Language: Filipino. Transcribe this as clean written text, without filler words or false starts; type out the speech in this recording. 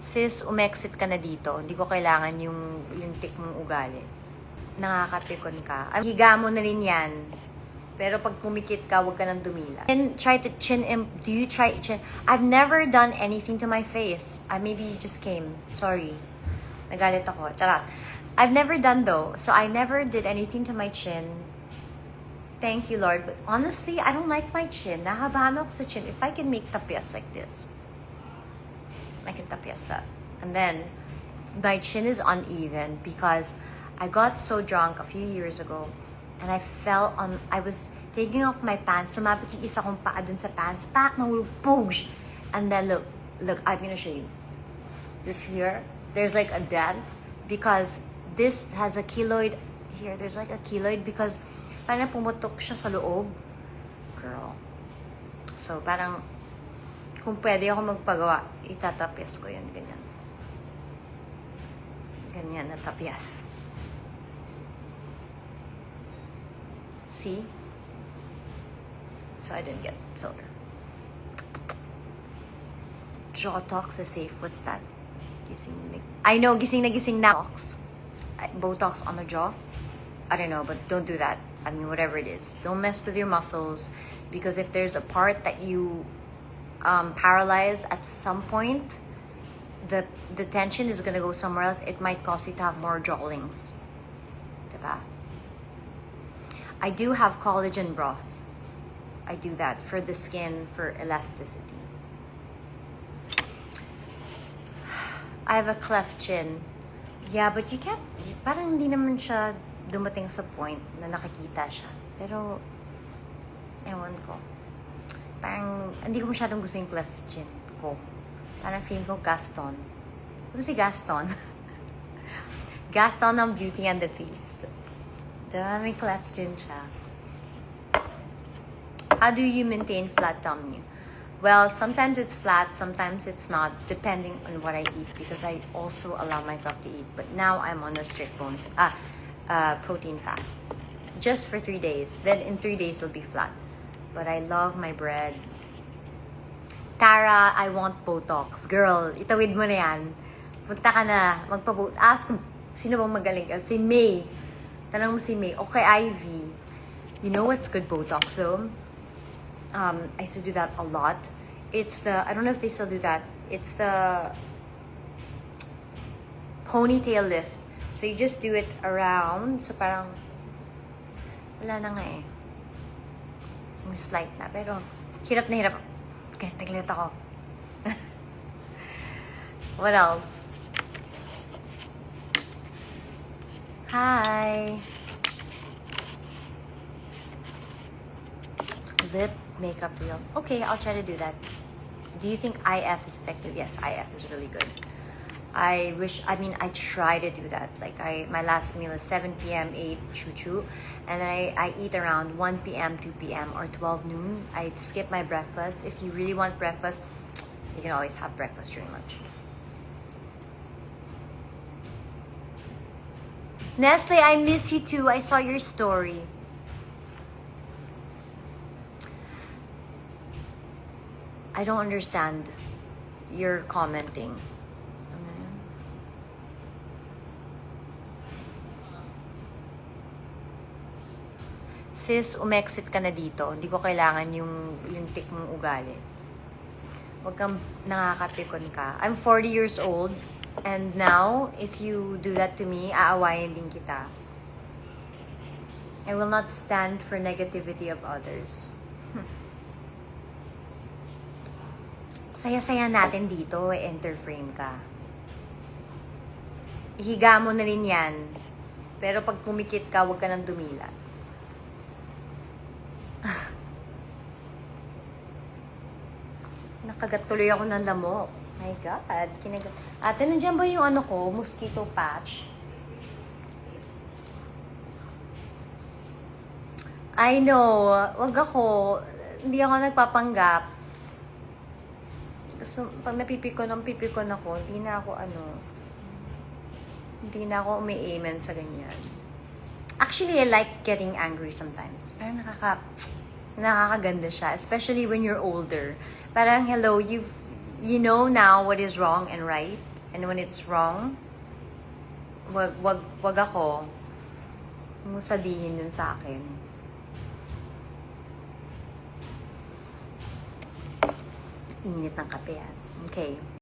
Sis, umexit ka na dito. Hindi ko kailangan yung lintik mong ugali. Nakakapikon ka. Ay, higa mo na rin yan. Pero pag pumikit ka, huwag ka nang dumila. And try to chin him. Do you try chin? I've never done anything to my face. Maybe you just came. Sorry. Nagalit ako. Charot. I've never done though. So I never did anything to my chin. Thank you, Lord. But honestly, I don't like my chin. Nahabahan ako sa chin. If I can make tapyas like this, I can tapyas that. And then, my chin is uneven because I got so drunk a few years ago and I was taking off my pants. Sumabit yung isa kong paa dun sa pants. Pak, nahulog, poosh! And then look, I'm gonna show you. This here, there's like a dent because this has a keloid here. There's like a keloid because parang pumutok siya sa loob. Girl. So, parang kung pwede ako magpagawa, itatapyas ko yun. Ganyan. Ganyan na tapyas. See? So I didn't get filter. Jaw Tox is safe. What's that? I know, gising na gising na. Botox on the jaw? I don't know, but don't do that. I mean, whatever it is. Don't mess with your muscles because if there's a part that you paralyze at some point, the tension is gonna go somewhere else. It might cause you to have more jawlings. Diba? I do have collagen broth. I do that for the skin, for elasticity. I have a cleft chin. Yeah, but you can't, parang hindi naman siya dumating sa point na nakikita siya. Pero, ewan ko. Parang, hindi ko masyadong gusto yung cleft chin ko. Parang feeling ko Gaston. Ano si Gaston? Gaston ng Beauty and the Beast. Diba? May cleft chin siya. How do you maintain flat tummy? Well, sometimes it's flat, sometimes it's not, depending on what I eat, because I also allow myself to eat. But now I'm on a strict protein fast. Just for 3 days. Then in 3 days, it'll be flat. But I love my bread. Tara, I want Botox. Girl, itawid mo na yan. Punta ka na, magpa-Botox. Ask, sino bang magaling? Si May. Tanong mo si May. Okay, Ivy. You know what's good Botox though? I used to do that a lot. It's the, I don't know if they still do that. It's the ponytail lift. So you just do it around. So parang, wala na nga eh. May slight na. Pero, hirap na hirap. Kasi taglit ako. What else? Hi! Lip makeup reel. Okay, I'll try to do that. Do you think IF is effective? Yes, IF is really good. I try to do that. Like my last meal is 7 p.m., 8 choo-choo. And then I eat around 1 p.m., 2 p.m. or 12 noon. I skip my breakfast. If you really want breakfast, you can always have breakfast during lunch. Nestle, I miss you too. I saw your story. I don't understand your commenting. Sis, umexit ka na dito. Hindi ko kailangan yung lintik mong ugali. Huwag kang nakakapikon ka. I'm 40 years old. And now, if you do that to me, aawayin din kita. I will not stand for negativity of others. Saya-saya natin dito, enter frame ka. Ihiga mo na rin yan. Pero pag pumikit ka, huwag ka nang dumila. Nakagat tuloy ako ng lamok. My God, kinagat. Ate, nandiyan ba yung ano ko, mosquito patch? I know, wag ako. Hindi ako nagpapanggap. So, pag napipikon ako, hindi na ako umi-amen sa ganyan. Actually, I like getting angry sometimes. Parang nakakaganda siya, especially when you're older. Parang, hello, you know now what is wrong and right. And when it's wrong, wag ako mo sabihin yun sa akin. Init ng kape yan. Okay.